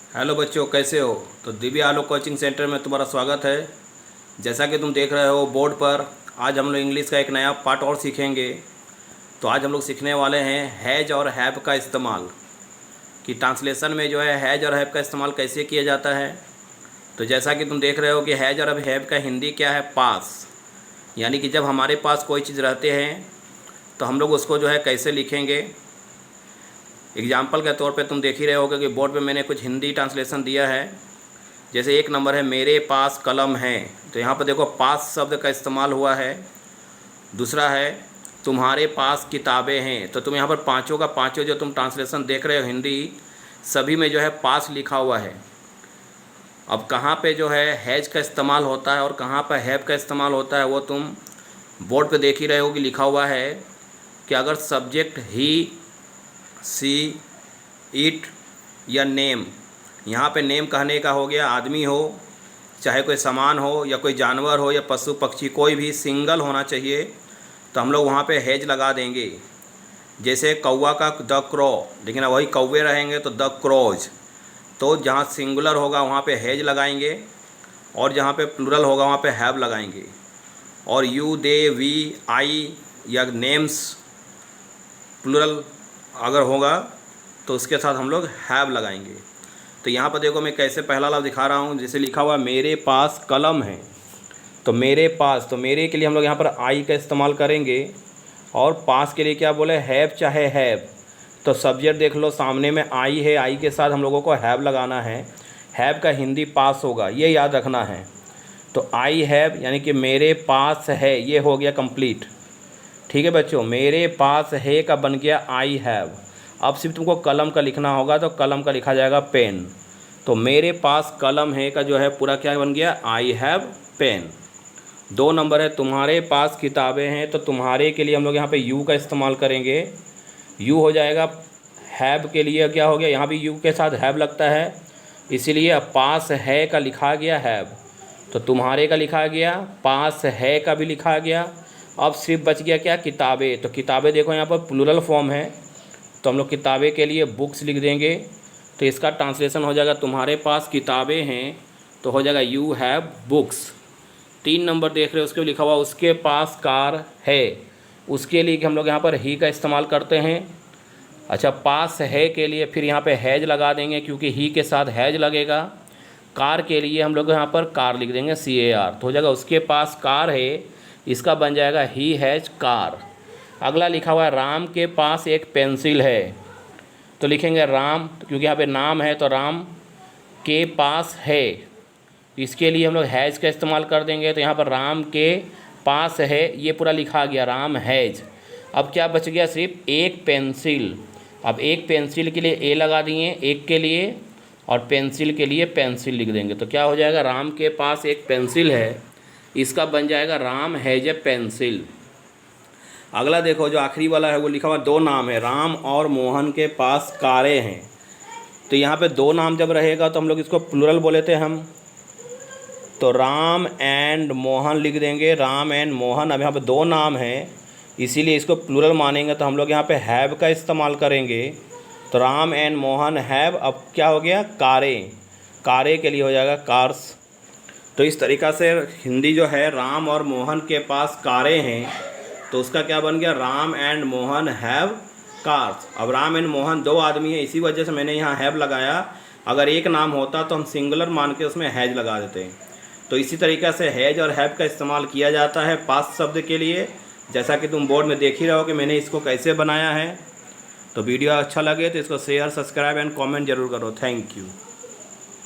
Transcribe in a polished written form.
Hello बच्चों, कैसे हो? तो दिव्या आलोक कोचिंग सेंटर में तुम्हारा स्वागत है। जैसा कि तुम देख रहे हो बोर्ड पर, आज हम लोग इंग्लिश का एक नया पार्ट और सीखेंगे। तो आज हम लोग सीखने वाले हैं हैज और हैव का इस्तेमाल, कि ट्रांसलेशन में जो है हैज और हैव का इस्तेमाल कैसे किया जाता है। तो जैसा कि तुम देख रहे हो कि हैज और हैव का हिंदी क्या है, पास। यानी कि जब हमारे पास कोई चीज़ रहते हैं तो हम लोग उसको जो है कैसे लिखेंगे। एग्जाम्पल के तौर पे तुम देख ही रहे होगे कि बोर्ड पे मैंने कुछ हिंदी ट्रांसलेशन दिया है। जैसे एक नंबर है मेरे पास कलम है, तो यहाँ पर देखो पास शब्द का इस्तेमाल हुआ है। दूसरा है तुम्हारे पास किताबें हैं, तो तुम यहाँ पर पाँचों का पाँचों जो तुम ट्रांसलेशन देख रहे हो हिंदी, सभी में जो है पास लिखा हुआ है। अब कहाँ पे जो है हैज का इस्तेमाल होता है और कहाँ पर हैव का इस्तेमाल होता है वो तुम बोर्ड पे देख ही रहे हो कि लिखा हुआ है कि अगर सब्जेक्ट ही, सी, इट या नेम, यहाँ पे नेम कहने का हो गया आदमी हो, चाहे कोई सामान हो या कोई जानवर हो या पशु पक्षी, कोई भी सिंगल होना चाहिए, तो हम लोग वहाँ पे हैज लगा देंगे। जैसे कौवा का द क्रो, लेकिन वही कौवे रहेंगे तो द क्रोज। तो जहाँ सिंगुलर होगा वहाँ पे हैज लगाएंगे और जहाँ पे प्लूरल होगा वहाँ पे हैव लगाएंगे। और यू, दे, वी, आई या नेम्स प्लूरल अगर होगा तो उसके साथ हम लोग हैव लगाएंगे। तो यहाँ पर देखो मैं कैसे पहला लफ्ज़ दिखा रहा हूँ। जैसे लिखा हुआ मेरे पास कलम है, तो मेरे पास, तो मेरे के लिए हम लोग यहाँ पर आई का इस्तेमाल करेंगे। और पास के लिए क्या बोले, हैव चाहे हैव। तो सब्जेक्ट देख लो, सामने में आई है, आई के साथ हम लोगों को हैव लगाना है। हैव का हिंदी पास होगा, ये याद रखना है। तो आई हैव यानी कि मेरे पास है, ये हो गया कंप्लीट। ठीक है बच्चों, मेरे पास है का बन गया आई हैव। अब सिर्फ तुमको कलम का लिखना होगा, तो कलम का लिखा जाएगा पेन। तो मेरे पास कलम है का जो है पूरा क्या बन गया, आई हैव पेन। 2 नंबर है तुम्हारे पास किताबें हैं, तो तुम्हारे के लिए हम लोग यहाँ पे यू का इस्तेमाल करेंगे। यू हो जाएगा हैव के लिए, क्या हो गया, यहाँ भी यू के साथ हैव लगता है, इसीलिए पास है का लिखा गया हैव। तो तुम्हारे का लिखा गया, पास है का भी लिखा गया। अब सिर्फ बच गया क्या, किताबें। तो किताबें देखो यहाँ पर प्लूरल फॉर्म है, तो हम लोग किताबें के लिए बुक्स लिख देंगे। तो इसका ट्रांसलेशन हो जाएगा तुम्हारे पास किताबें हैं, तो हो जाएगा यू हैव बुक्स। 3 नंबर देख रहे हो, उसके लिखा हुआ उसके पास कार है, उसके लिए हम लोग यहाँ पर ही का इस्तेमाल करते हैं। अच्छा, पास है के लिए फिर यहाँ पे हैज लगा देंगे, क्योंकि ही के साथ हैज लगेगा। कार के लिए हम लोग यहाँ पर कार लिख देंगे, CAR, तो हो जाएगा उसके पास कार है, इसका बन जाएगा ही हैज कार। अगला लिखा हुआ है राम के पास एक पेंसिल है, तो लिखेंगे राम, क्योंकि यहाँ पे नाम है, तो राम के पास है, इसके लिए हम लोग हैज का इस्तेमाल कर देंगे। तो यहाँ पर राम के पास है, ये पूरा लिखा गया राम हैज। अब क्या बच गया, सिर्फ एक पेंसिल। अब एक पेंसिल के लिए ए लगा दिए एक के लिए, और पेंसिल के लिए पेंसिल लिख देंगे। तो क्या हो जाएगा, राम के पास एक पेंसिल है, इसका बन जाएगा राम हैज ए पेंसिल। अगला देखो जो आखिरी वाला है, वो लिखा हुआ 2 नाम है, राम और मोहन के पास कारें हैं। तो यहाँ पे 2 नाम जब रहेगा तो हम लोग इसको प्लूरल बोले थे हम, तो राम एंड मोहन लिख देंगे, राम एंड मोहन। अब यहाँ पे 2 नाम हैं, इसीलिए इसको प्लूरल मानेंगे, तो हम लोग यहाँ पे हैव का इस्तेमाल करेंगे। तो राम एंड मोहन हैव, अब क्या हो गया, कारें। कारें के लिए हो जाएगा कार्स। तो इस तरीक़ा से हिंदी जो है, राम और मोहन के पास कारें हैं, तो उसका क्या बन गया, Ram and Mohan have cars. अब राम एंड मोहन 2 आदमी हैं, इसी वजह से मैंने यहाँ हैव लगाया। अगर एक नाम होता तो हम सिंगुलर मान के उसमें हैज लगा देते हैं। तो इसी तरीक़े से हैज और हैव का इस्तेमाल किया जाता है पास्ट शब्द के लिए, जैसा कि तुम बोर्ड में देख ही रहो कि मैंने इसको कैसे बनाया है। तो वीडियो अच्छा लगे तो इसको शेयर, सब्सक्राइब एंड कॉमेंट जरूर करो। Thank you.